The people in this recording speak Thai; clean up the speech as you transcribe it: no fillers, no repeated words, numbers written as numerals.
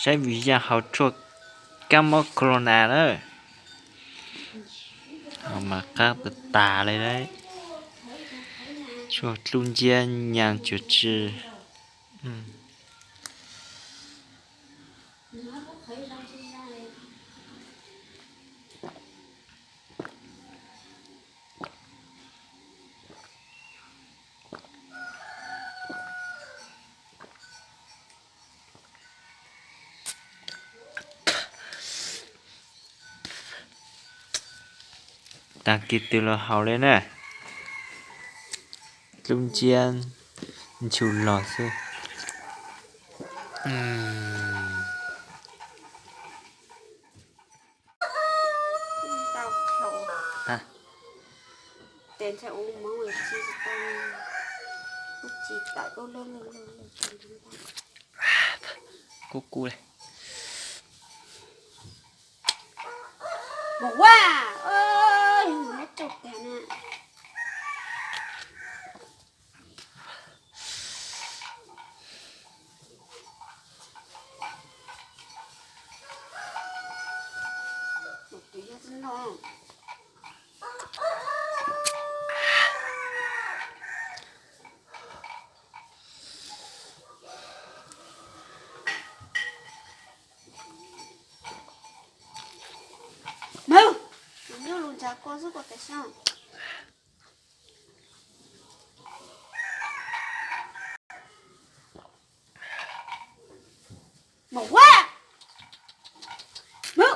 ใช้วิทยาเขาช่วยกัมโคโรนาเนอะเอามาฆ่าเปิดตาเลยได้ช่วยลุงเจียนอย่างจุดจือตากิดตัวเราเขาเลยนะลุงเจียนชูหล่อซิtao khẩu ฮะ tên sẽ uống máu người chi tao lúc chỉ tại tôi lên lên lên lên lên lên กูเลย บอกว่าเอ้ยไม่จบแต่น่ะบอกตัวเยอะจังน้องมึง你又弄家锅子过得上บอกว่ามึง